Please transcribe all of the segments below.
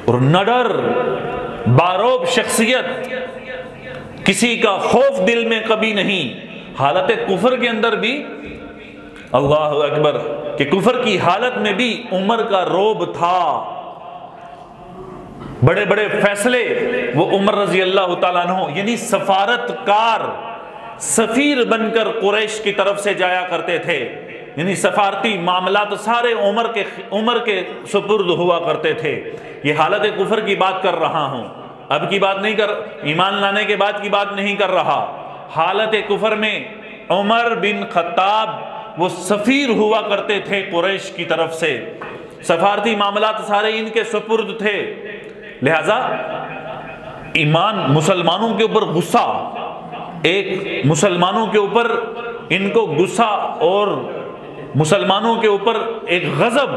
اور نڈر باروب شخصیت، کسی کا خوف دل میں کبھی نہیں۔ حالت کفر کے اندر بھی اللہ اکبر کہ کفر کی حالت میں بھی عمر کا روب تھا۔ بڑے بڑے فیصلے وہ عمر رضی اللہ تعالیٰ عنہ یعنی سفارت کار، سفیر بن کر قریش کی طرف سے جایا کرتے تھے، یعنی سفارتی معاملات سارے عمر کے سپرد ہوا کرتے تھے۔ یہ حالت کفر کی بات کر رہا ہوں، اب کی بات نہیں کر، ایمان لانے کے بعد کی بات نہیں کر رہا۔ حالت کفر میں عمر بن خطاب وہ سفیر ہوا کرتے تھے قریش کی طرف سے، سفارتی معاملات سارے ان کے سپرد تھے، لہذا ایمان مسلمانوں کے اوپر غصہ، ایک مسلمانوں کے اوپر ان کو غصہ اور مسلمانوں کے اوپر ایک غضب،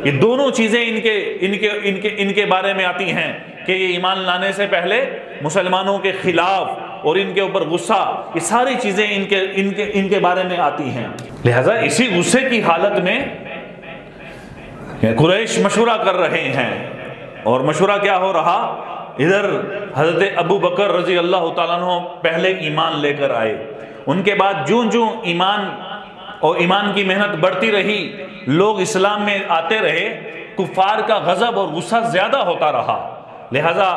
یہ دونوں چیزیں ان کے بارے میں آتی ہیں کہ یہ ایمان لانے سے پہلے مسلمانوں کے خلاف اور ان کے اوپر غصہ، یہ ساری چیزیں ان کے بارے میں آتی ہیں۔ لہذا اسی غصے کی حالت میں قریش مشورہ کر رہے ہیں، اور مشورہ کیا ہو رہا؟ ادھر حضرت ابو بکر رضی اللہ تعالیٰ عنہ پہلے ایمان لے کر آئے، ان کے بعد جوں ایمان اور ایمان کی محنت بڑھتی رہی، لوگ اسلام میں آتے رہے، کفار کا غضب اور غصہ زیادہ ہوتا رہا، لہذا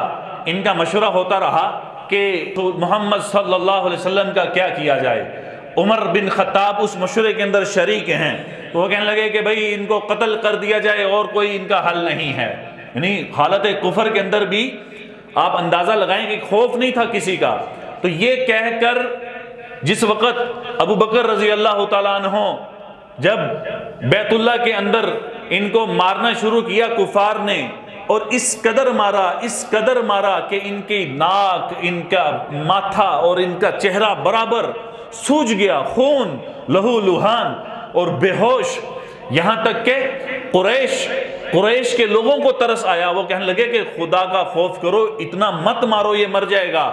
ان کا مشورہ ہوتا رہا کہ تو محمد صلی اللہ علیہ وسلم کا کیا کیا جائے۔ عمر بن خطاب اس مشورے کے اندر شریک ہیں، تو وہ کہنے لگے کہ بھئی ان کو قتل کر دیا جائے اور کوئی ان کا حل نہیں ہے۔ یعنی حالت کفر کے اندر بھی آپ اندازہ لگائیں کہ خوف نہیں تھا کسی کا۔ تو یہ کہہ کر جس وقت ابو بکر رضی اللہ تعالیٰ عنہ جب بیت اللہ کے اندر ان کو مارنا شروع کیا کفار نے، اور اس قدر مارا کہ ان کی ناک، ان کا ماتھا اور ان کا چہرہ برابر سوج گیا، خون لہو لہان اور بے ہوش، یہاں تک کہ قریش کے لوگوں کو ترس آیا، وہ کہنے لگے کہ خدا کا خوف کرو، اتنا مت مارو، یہ مر جائے گا۔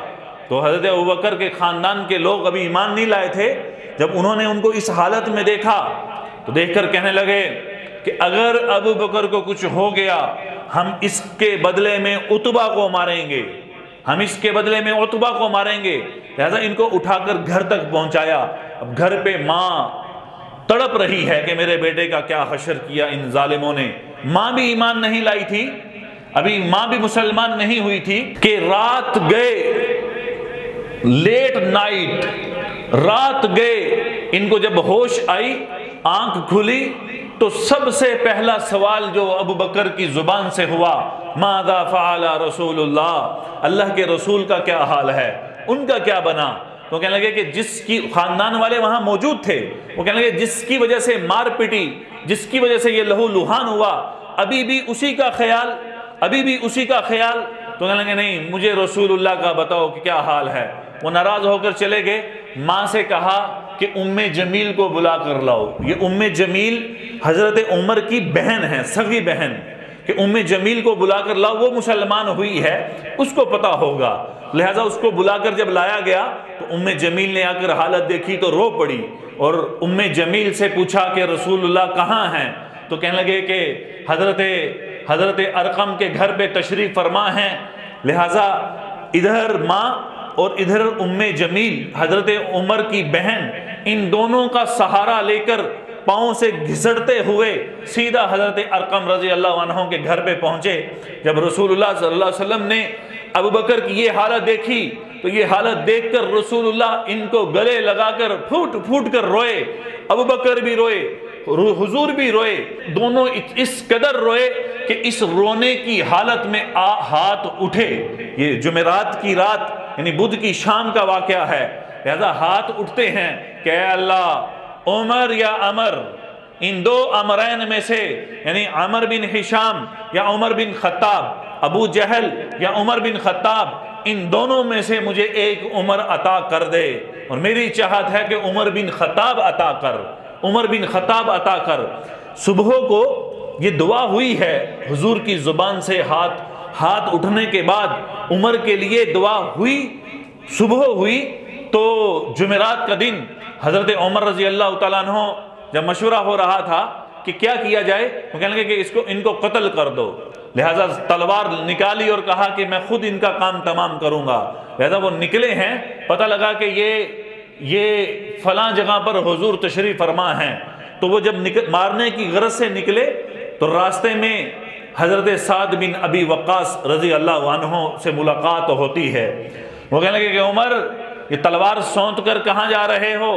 تو حضرت ابوبکر کے خاندان کے لوگ ابھی ایمان نہیں لائے تھے، جب انہوں نے ان کو اس حالت میں دیکھا تو دیکھ کر کہنے لگے کہ اگر ابو بکر کو کچھ ہو گیا ہم اس کے بدلے میں عتبہ کو ماریں گے، ہم اس کے بدلے میں عتبہ کو ماریں گے۔ لہذا ان کو اٹھا کر گھر تک پہنچایا۔ اب گھر پہ ماں تڑپ رہی ہے کہ میرے بیٹے کا کیا حشر کیا ان ظالموں نے۔ ماں بھی ایمان نہیں لائی تھی، ابھی ماں بھی مسلمان نہیں ہوئی تھی کہ رات گئے، لیٹ نائٹ رات گئے، ان کو جب ہوش آئی، آنکھ کھلی، تو سب سے پہلا سوال جو ابو بکر کی زبان سے ہوا، ماذا فعل رسول اللہ، اللہ کے رسول کا کیا حال ہے، ان کا کیا بنا؟ تو کہنے لگے کہ جس کی خاندان والے وہاں موجود تھے، وہ کہنے لگے جس کی وجہ سے مار پٹی، جس کی وجہ سے یہ لہو لہان ہوا، ابھی بھی اسی کا خیال، ابھی بھی اسی کا خیال؟ تو کہنے لگے نہیں، مجھے رسول اللہ کا بتاؤ کہ کیا حال ہے۔ وہ ناراض ہو کر چلے گئے، ماں سے کہا کہ ام جمیل کو بلا کر لاؤ۔ یہ ام جمیل حضرت عمر کی بہن ہے، سگی بہن، کہ ام جمیل کو بلا کر لاؤ، وہ مسلمان ہوئی ہے، اس کو پتا ہوگا۔ لہٰذا اس کو بلا کر جب لایا گیا تو ام جمیل نے آ کر حالت دیکھی تو رو پڑی، اور ام جمیل سے پوچھا کہ رسول اللہ کہاں ہیں؟ تو کہنے لگے کہ حضرت ارقم کے گھر پہ تشریف فرما ہیں۔ لہٰذا ادھر ماں اور ادھر ام جمیل حضرت عمر کی بہن، ان دونوں کا سہارا لے کر پاؤں سے گھسڑتے ہوئے سیدھا حضرت ارقم رضی اللہ عنہ کے گھر پہ پہنچے۔ جب رسول اللہ صلی اللہ علیہ وسلم نے ابو بکر کی یہ حالت دیکھی تو یہ حالت دیکھ کر رسول اللہ ان کو گلے لگا کر پھوٹ پھوٹ کر روئے، ابو بکر بھی روئے، حضور بھی روئے، دونوں اس قدر روئے کہ اس رونے کی حالت میں ہاتھ اٹھے۔ یہ جمعرات کی رات یعنی بدھ کی شام کا واقعہ ہے، لہذا ہاتھ اٹھتے ہیں کہ اے اللہ، عمر یا عمر، ان دو امرین میں سے یعنی عمر بن ہشام یا عمر بن خطاب، ابو جہل یا عمر بن خطاب، ان دونوں میں سے مجھے ایک عمر عطا کر دے، اور میری چاہت ہے کہ عمر بن خطاب عطا کر، عمر بن خطاب عطا کر۔ صبح کو یہ دعا ہوئی ہے حضور کی زبان سے، ہاتھ اٹھنے کے بعد عمر کے لیے دعا ہوئی، صبح ہوئی تو جمعرات کا دن حضرت عمر رضی اللہ تعالیٰ عنہ جب مشورہ ہو رہا تھا کہ کیا کیا جائے؟ تو کہنے لگے کہ ان کو قتل کر دو۔ لہٰذا تلوار نکالی اور کہا کہ میں خود ان کا کام تمام کروں گا۔ لہٰذا وہ نکلے ہیں، پتہ لگا کہ یہ فلاں جگہ پر حضور تشریف فرما ہیں۔ تو وہ جب مارنے کی غرض سے نکلے تو راستے میں حضرت سعد بن ابی وقاص رضی اللہ عنہ سے ملاقات ہوتی ہے۔ وہ کہنے لگے کہ عمر، یہ تلوار سونت کر کہاں جا رہے ہو؟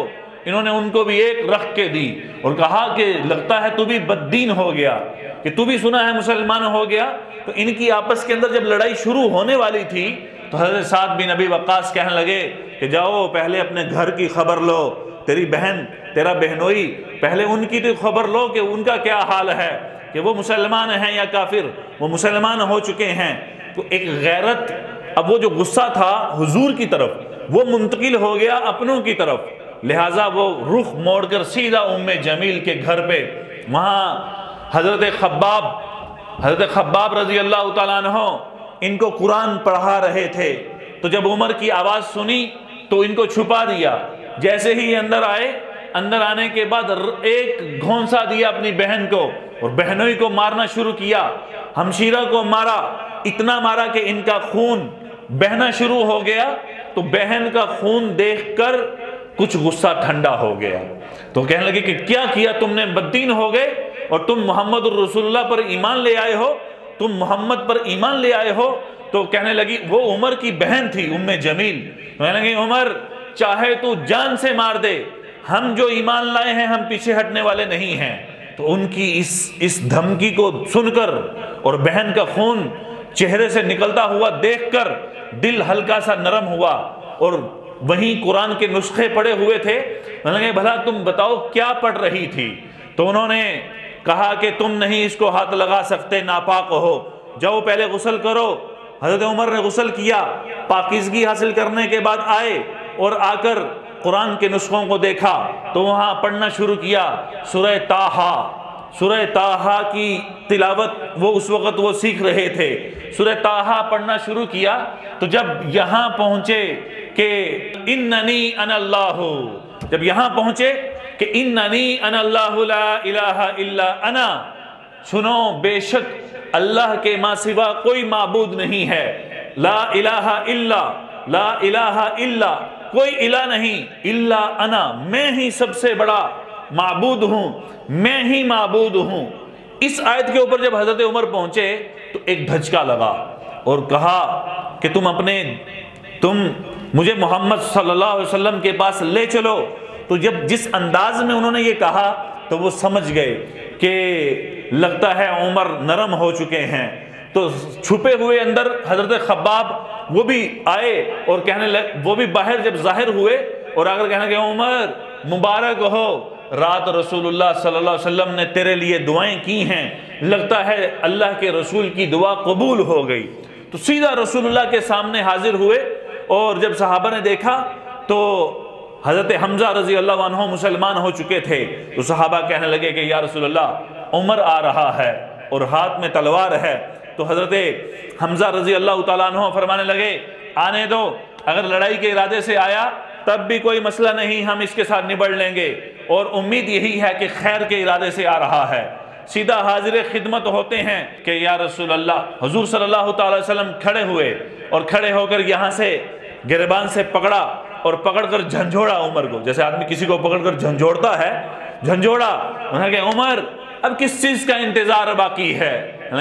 انہوں نے ان کو بھی ایک رکھ کے دی اور کہا کہ لگتا ہے تو بھی بددین ہو گیا، کہ تو بھی سنا ہے مسلمان ہو گیا۔ تو ان کی آپس کے اندر جب لڑائی شروع ہونے والی تھی تو حضرت سعد بن ابی وقاص کہنے لگے کہ جاؤ پہلے اپنے گھر کی خبر لو، تیری بہن تیرا بہنوئی، پہلے ان کی تو خبر لو کہ ان کا کیا حال ہے، کہ وہ مسلمان ہیں یا کافر۔ وہ مسلمان ہو چکے ہیں۔ تو ایک غیرت، اب وہ جو غصہ تھا حضور کی طرف وہ منتقل ہو گیا اپنوں کی طرف، لہٰذا وہ رخ موڑ کر سیدھا ام جمیل کے گھر پہ، وہاں حضرت خباب رضی اللہ تعالیٰ عنہ ان کو قرآن پڑھا رہے تھے۔ تو جب عمر کی آواز سنی تو ان کو چھپا دیا۔ جیسے ہی اندر آئے، اندر آنے کے بعد ایک گھونسا دیا اپنی بہن کو اور بہنوئی کو مارنا شروع کیا۔ ہمشیرہ کو مارا، اتنا مارا کہ ان کا خون بہنا شروع ہو گیا۔ تو بہن کا خون دیکھ کر کچھ غصہ ٹھنڈا ہو گیا۔ تو کہنے لگے کہ کیا کیا تم نے؟ بددین ہو گئے اور تم محمد الرسول اللہ پر ایمان لے آئے ہو، تم محمد پر ایمان لے آئے ہو۔ تو کہنے لگی، وہ عمر کی بہن تھی ام جمیل، کہنے لگی عمر چاہے تو جان سے مار دے، ہم جو ایمان لائے ہیں ہم پیچھے ہٹنے والے نہیں ہیں۔ تو ان کی اس دھمکی کو سن کر اور بہن کا خون چہرے سے نکلتا ہوا دیکھ کر دل ہلکا سا نرم ہوا، اور وہیں قرآن کے نسخے پڑے ہوئے تھے۔ میں نے کہا بھلا تم بتاؤ کیا پڑھ رہی تھی؟ تو انہوں نے کہا کہ تم نہیں اس کو ہاتھ لگا سکتے، ناپاک ہو، جاؤ پہلے غسل کرو۔ حضرت عمر نے غسل کیا، پاکیزگی حاصل کرنے کے بعد آئے اور آ کر قرآن کے نسخوں کو دیکھا تو وہاں پڑھنا شروع کیا سورہ طٰہٰ۔ سورہ طٰہٰ کی تلاوت وہ اس وقت وہ سیکھ رہے تھے، سورہ طٰہٰ پڑھنا شروع کیا۔ تو جب یہاں پہنچے کہ اننی انا اللہ، جب یہاں پہنچے کہ اننی انا اللہ لا الہ الا انا، سنو بے شک اللہ کے ماں سوا کوئی معبود نہیں ہے، لا الہ الا، لا الہ الا، کوئی الہ نہیں، الا انا، میں ہی سب سے بڑا معبود ہوں، میں ہی معبود ہوں۔ اس آیت کے اوپر جب حضرت عمر پہنچے تو ایک دھچکا لگا اور کہا کہ تم مجھے محمد صلی اللہ علیہ وسلم کے پاس لے چلو۔ تو جب جس انداز میں انہوں نے یہ کہا تو وہ سمجھ گئے کہ لگتا ہے عمر نرم ہو چکے ہیں۔ تو چھپے ہوئے اندر حضرت خباب وہ بھی آئے اور کہنے لگے، وہ بھی باہر جب ظاہر ہوئے اور آ کر کہنے لگے عمر مبارک ہو، رات رسول اللہ صلی اللہ علیہ وسلم نے تیرے لیے دعائیں کی ہیں، لگتا ہے اللہ کے رسول کی دعا قبول ہو گئی۔ تو سیدھا رسول اللہ کے سامنے حاضر ہوئے، اور جب صحابہ نے دیکھا تو حضرت حمزہ رضی اللہ عنہ مسلمان ہو چکے تھے۔ تو صحابہ کہنے لگے کہ یا رسول اللہ عمر آ رہا ہے اور ہاتھ میں تلوار ہے۔ تو حضرت حمزہ رضی اللہ تعالیٰ عنہ فرمانے لگے آنے دو، اگر لڑائی کے ارادے سے آیا تب بھی کوئی مسئلہ نہیں، ہم اس کے ساتھ نبڑ لیں گے، اور امید یہی ہے کہ خیر کے ارادے سے آ رہا ہے۔ سیدھا حاضر خدمت ہوتے ہیں کہ یا رسول اللہ، حضور صلی اللہ تعالی وسلم کھڑے ہوئے اور کھڑے ہو کر یہاں سے گریبان سے پکڑا اور پکڑ کر جھنجھوڑا عمر کو، جیسے آدمی کسی کو پکڑ کر جھنجھوڑتا ہے، جھنجھوڑا۔ انہوں نے کہا عمر اب کس چیز کا انتظار باقی ہے؟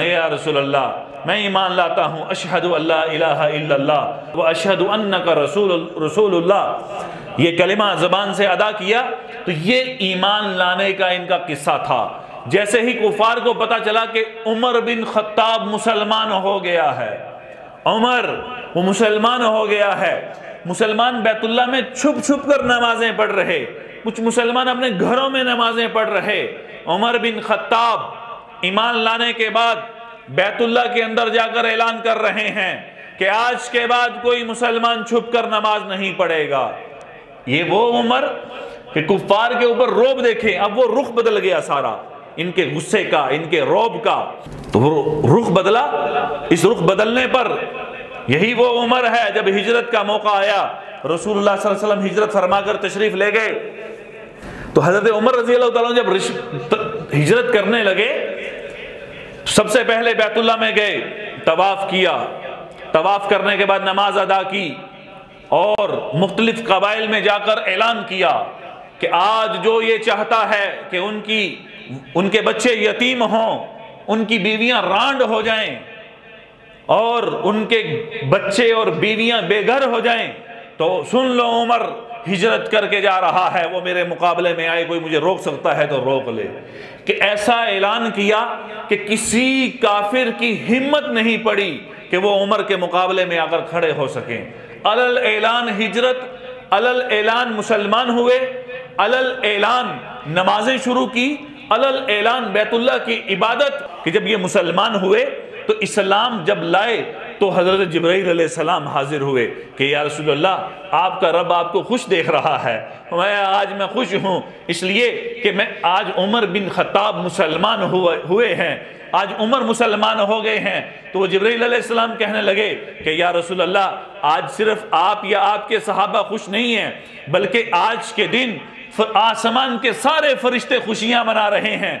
یا رسول اللہ میں ایمان لاتا ہوں، اشہد ان لا الہ الا اللہ و اشہد انک رسول اللہ، یہ کلمہ زبان سے ادا کیا۔ تو یہ ایمان لانے کا ان کا قصہ تھا۔ جیسے ہی کفار کو پتا چلا کہ عمر بن خطاب مسلمان ہو گیا ہے، عمر وہ مسلمان ہو گیا ہے، مسلمان بیت اللہ میں چھپ چھپ کر نمازیں پڑھ رہے، کچھ مسلمان اپنے گھروں میں نمازیں پڑھ رہے، عمر بن خطاب ایمان لانے کے بعد بیت اللہ کے اندر جا کر اعلان کر رہے ہیں کہ آج کے بعد کوئی مسلمان چھپ کر نماز نہیں پڑھے گا۔ یہ وہ عمر کہ کفار کے اوپر روب دیکھیں، اب وہ رخ بدل گیا سارا، ان کے غصے کا، ان کے روب کا، تو وہ رخ بدلا۔ اس رخ بدلنے پر یہی وہ عمر ہے جب ہجرت کا موقع آیا، رسول اللہ صلی اللہ علیہ وسلم ہجرت فرما کر تشریف لے گئے، تو حضرت عمر رضی اللہ تعالیٰ جب ہجرت کرنے لگے، سب سے پہلے بیت اللہ میں گئے، طواف کیا، طواف کرنے کے بعد نماز ادا کی، اور مختلف قبائل میں جا کر اعلان کیا کہ آج جو یہ چاہتا ہے کہ ان کے بچے یتیم ہوں، ان کی بیویاں رانڈ ہو جائیں اور ان کے بچے اور بیویاں بے گھر ہو جائیں، تو سن لو عمر ہجرت کر کے جا رہا ہے، وہ میرے مقابلے میں آئے، کوئی مجھے روک سکتا ہے تو روک لے۔ کہ ایسا اعلان کیا کہ کسی کافر کی ہمت نہیں پڑی کہ وہ عمر کے مقابلے میں آ کر کھڑے ہو سکیں۔ علل اعلان ہجرت، علل اعلان مسلمان ہوئے، علل اعلان نمازیں شروع کی، علل اعلان بیت اللہ کی عبادت، کہ جب یہ مسلمان ہوئے تو اسلام جب لائے تو حضرت جبرائیل علیہ السلام حاضر ہوئے کہ یا رسول اللہ آپ کا رب آپ کو خوش دیکھ رہا ہے۔ آج میں خوش ہوں اس لیے کہ میں آج عمر بن خطاب مسلمان ہوئے ہیں، آج عمر مسلمان ہو گئے ہیں۔ تو وہ جبرائیل علیہ السلام کہنے لگے کہ یا رسول اللہ آج صرف آپ یا آپ کے صحابہ خوش نہیں ہیں، بلکہ آج کے دن آسمان کے سارے فرشتے خوشیاں منا رہے ہیں۔